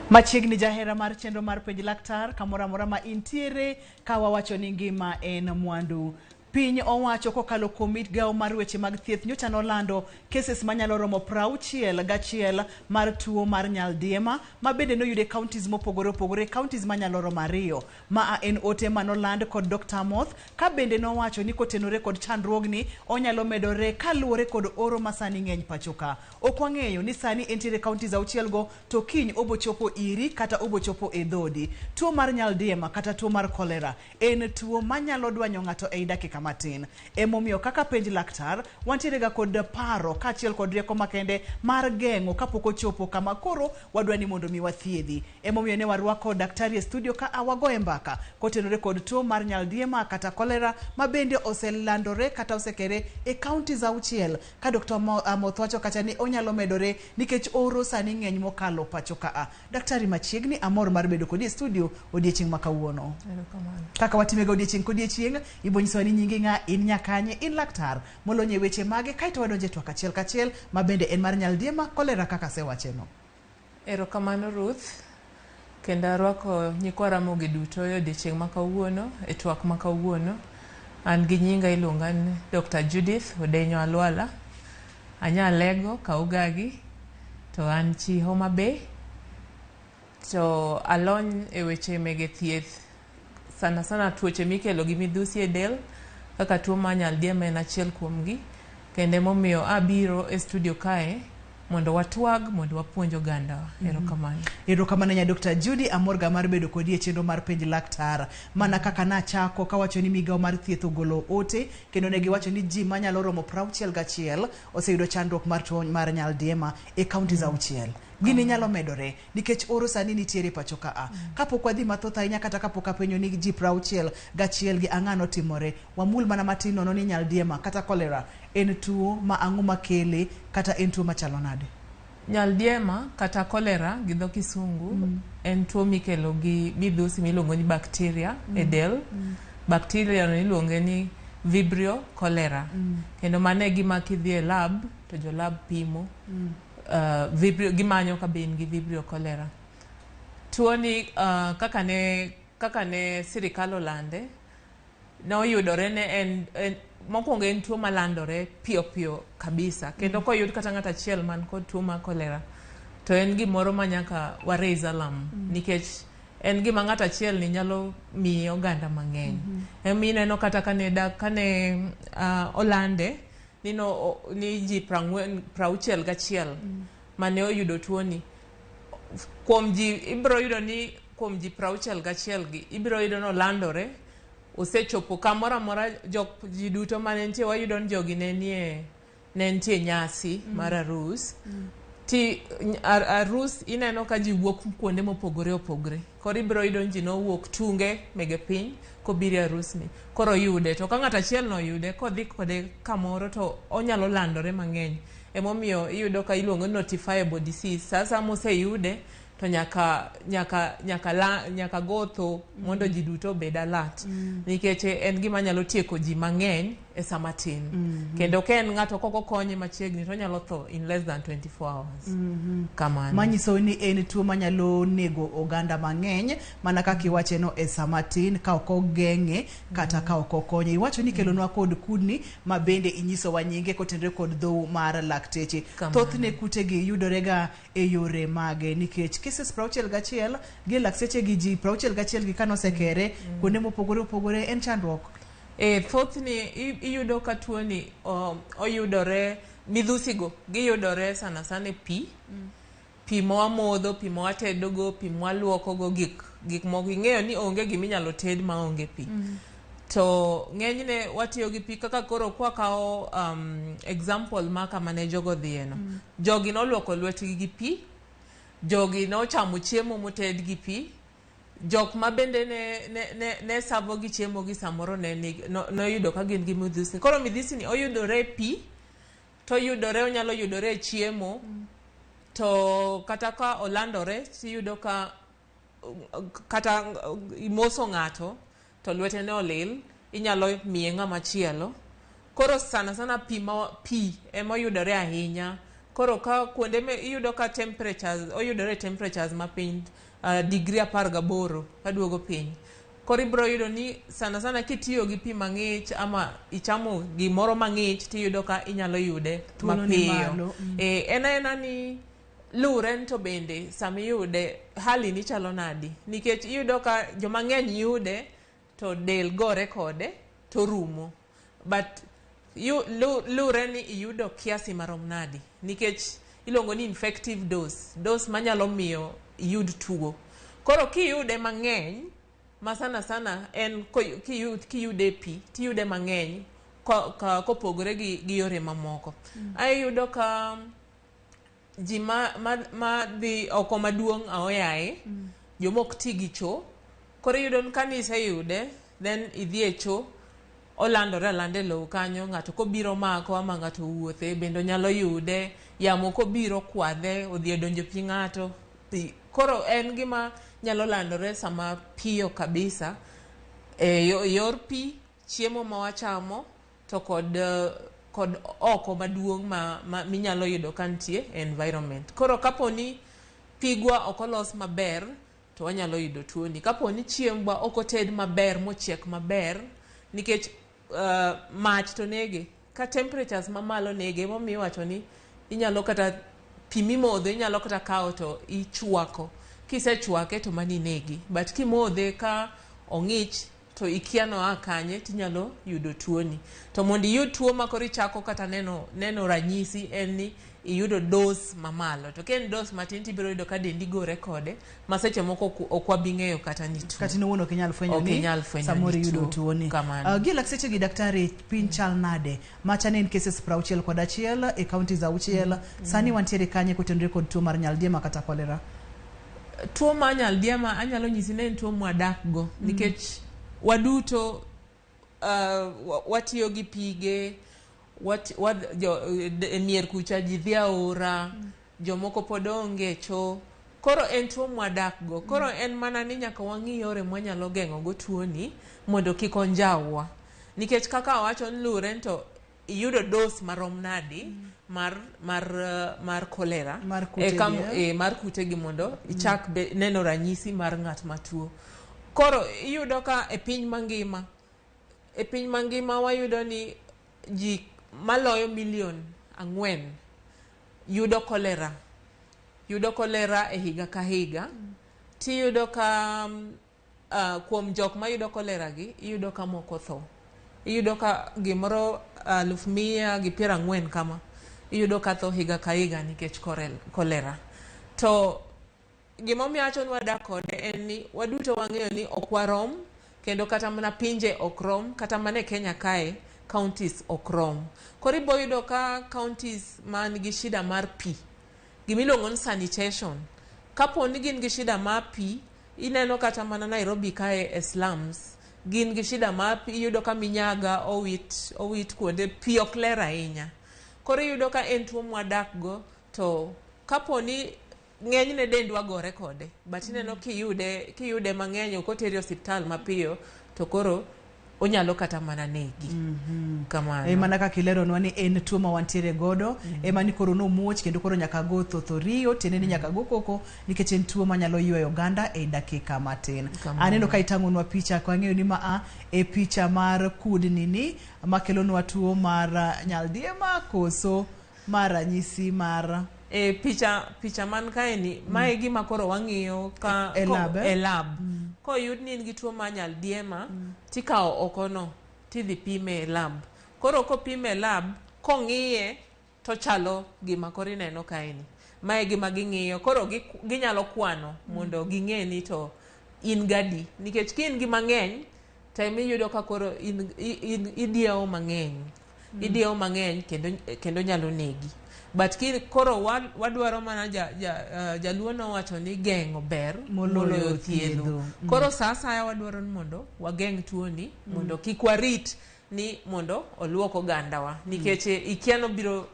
Machiegni jahera mar chenro mar penj laktar kamora mora ma intiere ka wawacho ni ngima en mwandu. Piny owacho kokalo kuom migawo mar weche mag thieth nyocha nolando cases manyalo romo 61 mar tuo mar nyaldiema ma bende noyude counties mopogore opogore, counties manyalo romo 2. Ma en ote manoland kod Dr. Moth ka bende nowacho ni kotenore kod chandruogni onyalo medore kaluwore kod oro masani ng'eny pachoka. Ok wang'eyo ni sani entiere counties 6 go to kiny obochopo iri kata obochopo e dhodi. Tuo mar nyaldiema kata tuo mar kolera en tuo manyalo dwanyo ng'ato ei dakika matin. Emomiyo kaka penj laktar wantiere ga kod paro kaachiel kod rieko makende mar geng'o kapok ochopo kama koro wadwani mondo mi wathiedhi. Emomiyo ne warwako daktari e studio ka awagoe mbaka kotenore kod tuo mar nyaldiema kata kolera ma bende oselandore kata osekere e counties 6 ka Dr. Moth wacho kata ni onyalo medore nikech oro sani ng'eny mokalo pacho ka. Daktari machiegni amor mar bedo kodi e studio odiechieng' ma kawuono. Kaka watimega odiechieng' kodiechieng' ibonyiso ni nyingi nga in nyakanye in laktar molonye weche mage kaito wadonje twak achiel kachiel ma bende en mar nyaldiema kolera kaka sewacheno. Erokamano Ruth, kendo arwako nyikwa Ramogi duto e odiechieng' ma kawuono e twak ma kawuono. An gi nyinga iluonga ni Dr. Judith Odenyo Alwala. Anyalego Kaugagi to an chi Homa Bay. To alony e weche mege thieth sana tuoche mikelo gi midhusi e del kaka tuo mar nyaldiema en achiel kuomgi, kendo momiyo abiro e studio kae mondo watwag mondo wapuonj oganda. Erokamano. Erokamano nya Dr. Judy amorga mar bedo kodi e chenro mar penj laktar. Mana kaka nachako kawacho ni migawo mar thieth ogolo ote kendo ne giwacho ni ji manyalo romo 61 oseyudo chandruok mar tuo mar nyaldiema e counties 6. Gini nyalo medore nikech oro sani nitiere pacho ka. Kapok wadhi mathoth ahinya kata kapok apenjo ni ji 61 gi ang'ano timore, wamul mana matin nono ni nyaldiema kata kolera en tuo ma ang'o makele kata en tuo machalo nade? Nyaldiema kata kolera gi dho kisungu en tuo mikelo gi midhusi miluongo ni bakteria e del. Bakteria no iluongo ni Vibrio cholera. Kendo mane gima kidhi e lab to jo lab pimo Vibrio gimanyo ka bin gi Vibrio cholera. Tuo ni kaka ne sirikal olande no yudore ne en mokwongo en tuo malandore piyo kabisa, kendo koyud kata ng'at achiel man kod tuo mar kolera to en gimoro ma nyaka wa raise alarm nikech en gima ng'at achiel ni nyalo miyo oganda mang'eny. Ineno kata kane olande ni ji 61 mane oyudo tuo ni. Kuom ji ibiro yudo ni kuom ji 61 gi ibiro yudo no landore osechopo kamoro amora ji duto mane nitie. Wayudo ni jogi ne nitie nyasi mar arus. Arus ineno ka ji wuok kuonde mopogore opogore. Koro ibiro yudo ni ji nowuok tunge mege piny kobiro arus ni. Koro yude to ka ng'at achiel no yude kodhi kode kamoro to onyalo landore mang'eny. Emomiyo iyudo ka iluongo notifiable disease. Sasa moseyude to nyaka gotho mondo ji duto bed alert nikech en gima nyalo tieko ji mang'eny e sama tin. Kendo ka en ng'ato koko konye machiegni to nyalo tho in less than 24 hours. Kamano. Manyiso ni en tuo manyalo nego oganda mang'eny mana kaka iwache no e sama tin ka ok ogeng'e kata ka ok okonye. Iwacho ni kelonwa kod kudni ma bende inyiso wa nyinge kotenore kod dho mar lakteche. Thothne kutegi yudorega e yore mage nikech cases 61 gi lakteche gi ji 61 gi kanosekere kuonde mopogore opogore en chandruok. Thothni iyudo ka tuo ni oyudore midhusigo giyudore sana pi mwamodho, pi mwatedogo, pi mwaluokogo, gik moko ing'eyo ni onge giminyalo ted ma onge pi. To ng'enyne watiyo gi pi kaka koro kwa kao example maka mane jogo dhieno. Jogi noluoko lwetgi gi pi, jogi nochamo chiemo moted gi pi, jok ma bende ne savo gi chiemo gi samoro no yudo ka gin gi midhusi. Koro midhusi ni oyudore pi, to onyalo yudore chiemo, to kata ka olandore tiyudo ka kata imoso ng'ato to lwete ne olil, inyalo miye ng'ama chielo. Koro sana pi ema yudore ahinya Koro ka kuonde me iyudo ka temperatures oyudore temperatures mapiny degree 18 kaduogo piny. Koro ibro yudo ni sana kitiyo gi pi mang'ich ama ichamo gimoro mang'ich tiyudo ka inyalo yude mapiyo. Ena ni luren to bende sami yude hali ni chalo nadi, nikech iyudo ka joma ng'eny yude to del gore kode to rumo, but luren ni iyudo kiasi marom nadi, nikech iluongo ni infective dose manyalo miyo iyud tuo. Koro kiyude mang'eny ma sana en kiyude pi tiyude mang'eny kopogore gi yore mamoko. Ayudo ka ji ma dhi oko maduong' aoyaye jomok ti gi cho, koro iyudo ka niseyude then idhi e cho, olandore alande low kanyo, ng'ato kobiro mako ama ng'ato wuothe bendo nyalo yude, yamo kobiro kwadhe odhi donjo pi ng'ato. Koro en gima nyalo landore sama piyo kabisa yor pi, chiemo ma wachamo to kod oko maduong' minyalo yudo kantie environment. Koro kaponi pigwa okolos maber to wanyalo yudo tuoni. Kaponi chiembwa okoted maber mochiek maber, nikech mach to nege ka temperatures mamalo nege, momiyo wacho ni inyalo kata pi mimodho inyalo kata kawo to ichwako. Kisechwake to mani negi, but kimodhe ka ong'ich to ikia noa kanye tinyalo yudo tuoni. To mondo iyud tuo ma koro ichako kata neno ranyisi en ni iyudo dose mamalo. To ken dose matin tibiro yudo ka dendi gore kode, ma seche moko ok wabi ng'eyo kata ni tuo. Kata nuono kinyal fwenyo ni samoro yudo tuoni. Gi lakseche gi daktari piny chal nade machane en cases 61 e counties 6 sani wantiere kanye kotenore kod tuo mar nyaldiema kata kolera. Tuo mar nyaldiema anyalo nyisi ni en tuo mwadak go, nikech waduto watiyo gi pige, mier kucha ji dhi aora, jomoko pod onge cho. Koro en tuo mwadak go. Koro en mana ni nyaka wang'i yore mwanyalo geng'o go tuoni mondo kik onjawwa. Nikech kaka wacho ni luren to iyudo dose marom nadi mar kolera mar kute gi mondo ichak neno ranyisi mar ng'at matuo. Koro iyudo ka e piny mangima wayudo ni ji maloyo 4 million yudo kolera e higa ka higa. Tiyudo ka kuom jok ma yudo kolera gi iyudo ka moko tho. Iyudo ka gimoro 140 kama iyudo ka tho higa ka higa nikech kolera. To gimomiyo wacho ni wadak kode en ni waduto wang'eyo ni ok warom, kendo kata mana pinje ok rom, kata mana e Kenya kae counties ok rom. Koro ibo yudo ka counties man gi shida mar pi, gimiluongo ni sanitation, kapo ni gin gi shida mar pi, ineno kata mana Nairobi kae e slums gin gi shida mar pi, iyudo ka minyaga owit kuonde pi ok ler ahinya. Koro iyudo ka en tuo mwadak go, to kapo ni ng'enyne dendwa gore kode, but ineno kiyude mang'eny ok oteri osiptal mapiyo to koro onyalo kata mana negi. Kamano. Mana kaka ileronwa ni en tuo ma wantiere godo, ema ni koro nomuoch kendo koro nyaka go thothoriyo, tiende ni nyaka go koko, nikech en tuo manyalo ywayo oganda e dakika matin. Aneno ka itang'onwa picha, kwa ng'eyo ni e picha mar kudni ni makelonwa tuo mar nyaldiema koso mar ranyisi mar picha man kae ni mae gima koro wang'iyo ka e lab. Koyud ni in gi tuo mar nyaldiema tikawo okono tidhi pime e lab. Koro kopime e lab, kong'iye to chalo gima koro ineno kae ni. Mae gima ging'iyo, koro ginyalo kwano mondo ging'e ni to in gadi, nikech kin gi mang'eny time iyudo ka koro idiewo mang'eny kendo nyalo negi. But koro wadwaro mana jaluo nowacho ni geng'o ber moloyo thiedho. Koro sasa wadwaro ni mondo wageng' tuoni mondo kik warit ni mondo oluok ogandawa, nikech ikiano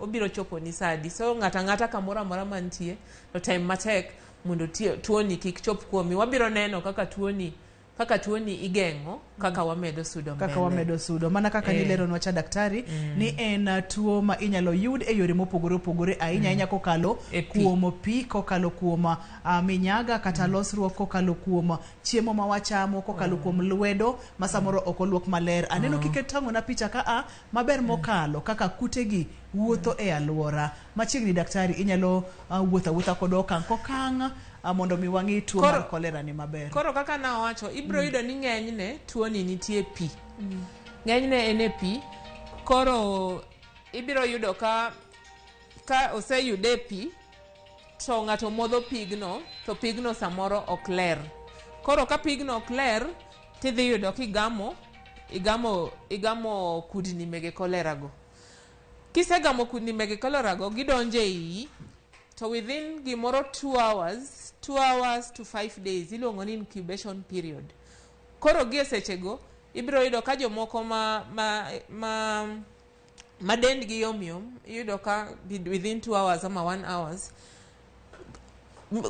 obiro chopo ni sadi. So ng'ata kamoro amora mantie to time matek mondo tuoni kik chop kuomi. Wabiro neno kaka tuoni kaka tuo ni igengo kaka wamedo sudo mbele. Kaka wamedo sudo. Mana kaka nilero nwacha daktari ni en tuo ma inyalo yud e yore mopogore opogore ahinya kokalo kuom pi, kokalo kuom minyaga kata losruok, kokalo kuom chiemo ma wachamo, kokalo kuom lwedo ma samoro ok oluok maler. Aneno kiketango na picha ka maber mokalo kaka kutegi wuotho e alwora. Machiegni daktari inyalo wuotha kod okang' mondo mi wangi tuo mar kolera ni maber. Koro kaka na wacho ibro yudo ni ng'enyne tuo ni nitie pi. Ng'enyne ene pi. Koro ibiro yudo ka oseyude pi to ng'ato modho pigno to pigno samoro ok ler. Koro ka pigno ok ler tidhi yudo kigamo kudni mege kolera go. Kisegamo kudni mege kolera go gidonje iyi to within gimoro 2 hours to 5 days iluongo ni incubation period. Koro gie sechego ibiro yudo ka jomoko ma dendgi yomyom yudo ka within 2 hours ama 1 hours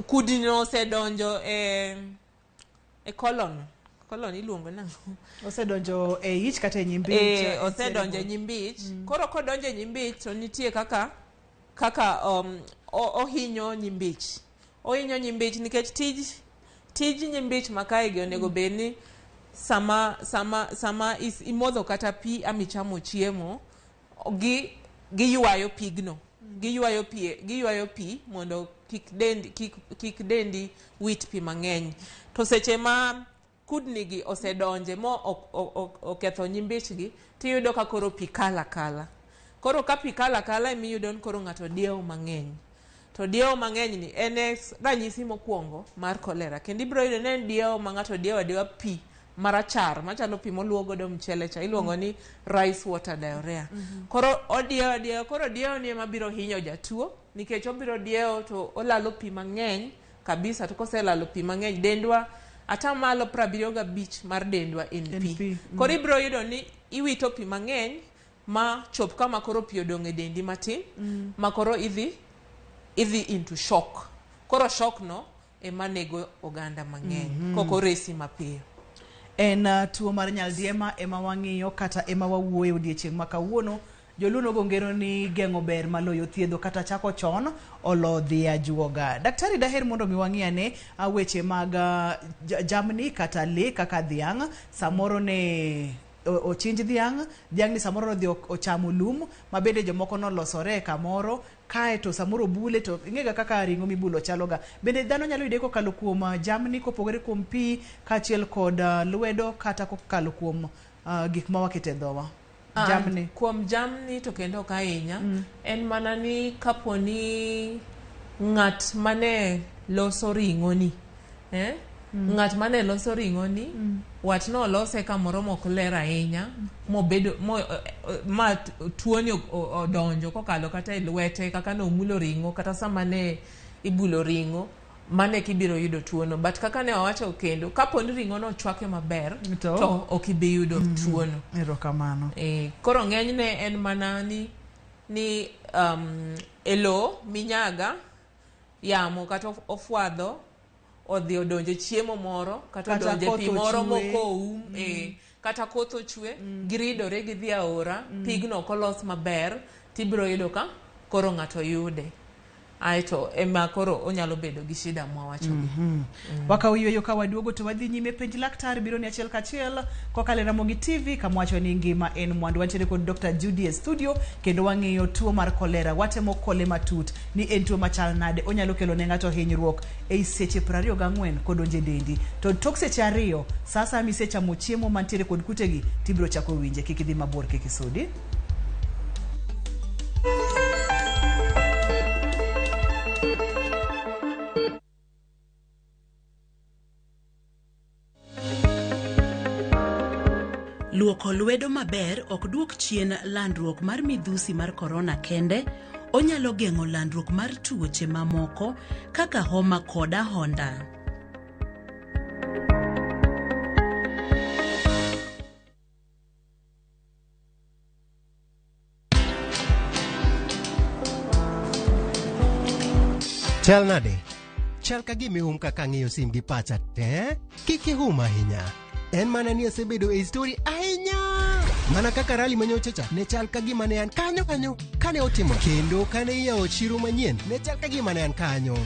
kudni osedonjo e colon iluongo nango. Osedonjo e ich kata e nyimbich. Osedonjo e nyimbich. Koro kodonjo e nyimbich to nitie kaka ohinyo nyimbich. Ohinyo nyimbich nikech tij nyimbich makaegi onego bedni sama imodho kata pi amichamo chiemo giywayo pigno. Giywayo pi mondo kik dendi wit pi mang'eny. To seche ma kudni gi osedonje mo oketho nyimbichgi tiyudo ka koro pi kala. Koro ka pi kala emiyudo ni koro ng'ato diewo mang'eny. To diewo mang'eny ni en ranyisi mokwongo mar kolera. Kendo ibiro yudo ni en diewo ma ng'ato diewo pi marachar machalo pi moluo godo mchele cha iluongo ni rice water diarrhea. Koro odiewo koro diewo ni ema biro hinyo jatuo nikech obiro diewo to olalo pi mang'eny kabisa. To koselalo pi mang'eny dendwa atamalo 75 mar dendwa en pi. Koro ibiro yudo ni iwito pi mang'eny ma chop kama koro pi odong' e dendi matin ma koro idhi into shock. Koro shock no ema nego oganda mang'eny koko resi mapiyo. En tuo mar nyaldiema ema wang'iyo kata ema wawuoyo odiechieng' ma kawuono. Joluno gongero ni geng'o ber maloyo thiedho kata chako chon olodhi ajuoga. Daktari daher mondo mi wang'iyane weche mag jamni kata le kaka dhiang'. Samoro ne ochinj dhiang' ni samoro dhi ochamo lum mabende jomoko nolosore kamoro kae to samoro bule to ing'ega kaka ring'o mibulo chaloga. Bende dhano nyalo yude kokalo kuom jamni kopogore kuom pi kaachiel kod lwedo kata kokalo kuom gik ma wakete dhowa. Jamni. Kuom jamni to kendo ka ahinya en mana ni kaponi ng'at mane loso ring'o ni ng'at mane loso ring'o ni wat no lose kamoro mok ler ahinya mobedo ma tuo ni odonjo kokalo kata e lwete kaka no mulo ring'o kata sama ne ibulo ring'o mane kibiro yudo tuo no. But kaka ne wawacho kendo kaponi ring'o no chwake maber to okibi yudo tuo no. Erokamano. Koro ng'enyne en mana ni elo minyaga yamo kata ofwadho odhi odonje chiemo moro kata odonje pi moro moko kata koth ochwe giridore gidhi aora pigno kolos maber tibiro yudo ka koro ng'ato yude. Aito ema koro onyalo bedo gi shida mwawacho. Wakawiyyo ka waduogo to wadhi nyime penj laktar biro ni achiel kachiel kokalo Ramogi TV kamwacho ni ngima en mwandu. Wantiere kod Dr. Judy e studio kendo wang'iyo tuo mar kolera. Watemo kole matut ni en tuo machal nade onyalo kelo ne ng'ato hinyruok e seche 24 kodonje dendi. To tok seche 2 sasa misechamo chiemo mantiere kod kutegi tibiro chako winje. Kik idhi mabor kik isudi. Luoko lwedo maber ok duok chien landruok mar midhusi mar korona kende, onyalo geng'o landruok mar tuoche mamoko kaka homa kod ahonda. Chal nade? Chal ka gimi kaka ng'iyo sim gi pacha te? Kik ihum ahinya. En mana ni asebedo e story ahinya. Mana kaka rally manyochacha ne chal kagima ne an kanyo kane otimo, kendo kane iyawo chiro manyien ne chal kagima ne an kanyo.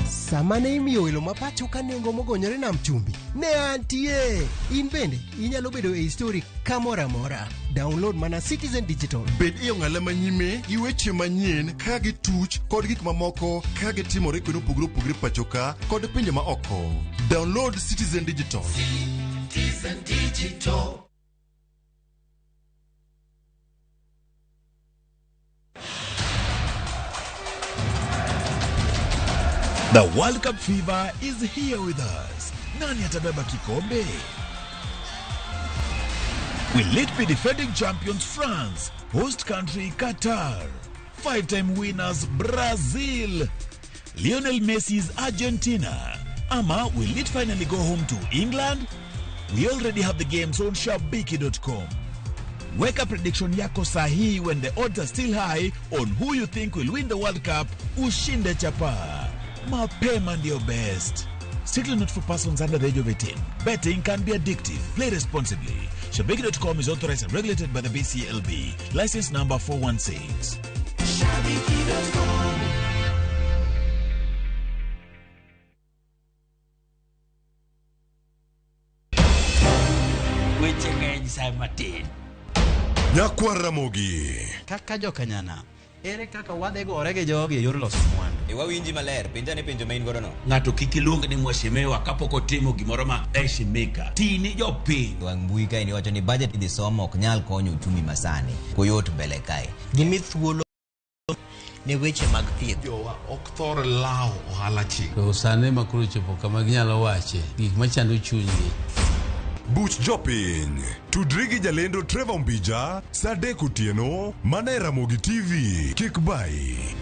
Sama ne imiyo welo mapacho ka nengo mogonyore nam chumbi ne antie. In bende inyalo bedo e story kamora mora. Download mana Citizen Digital. Bed iyo ng'ala manyime gi weche manyien ka gi tuch kod gik mamoko ka gi timore kuno pugre pachoka kod pinje ma oko. Download Citizen Digital. Citizen Digital. The World Cup fever is here with us. Nani atabeba kikombe? Will it be defending champions France, host country Qatar, five-time winners Brazil, Lionel Messi's Argentina, ama will it finally go home to England? We already have the games on shabiki.com. Weka prediction yako sahi when the odds are still high on who you think will win the World Cup. Ushinde chapa. Mapema ndio best. Strictly not for persons under the age of 18. Betting can be addictive. Play responsibly. Shabiki.com is authorized and regulated by the BCLB. License number 416. Shabiki.com. Weche ng'eny sa matin. Nyakwa Ramogi. Kaka jokanyana, ere kaka wadego orege jogi e yor loso mwandu. Wawinji maler, pinja ne pinjo main godo no. Ng'ato kik iluong ni mwashemewa kapok otimo gimoro ma eshimika. Tini jopiny. Wang mbui kae ni wacho ni budget idhi somo ok nyal konyo uchumi masani. Koyot mbele kae. Gimi thuolo ne weche mag thieth. Jowa ok thor lao ohala chik. To sane makuru chopo kama ginyalo wache gik machando chunygi. Buch jopiny. Tudri gi jalendo Trevor Mbija, Sadek Otieno, mana e Ramogi TV. Kik bai.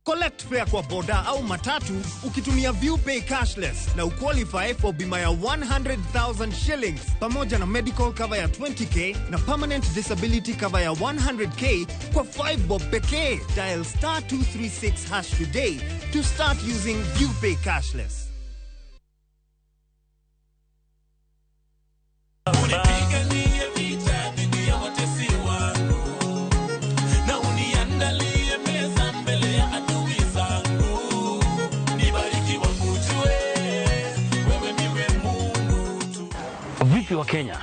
Collect fare kwa boda au matatu ukitumia ViewPay cashless na uqualify for bima ya 100,000 shillings pamoja na medical cover ya 20k na permanent disability cover ya 100k kwa 5 bob pekee. Dial *236# today to start using ViewPay cashless. Vipi wa Kenya?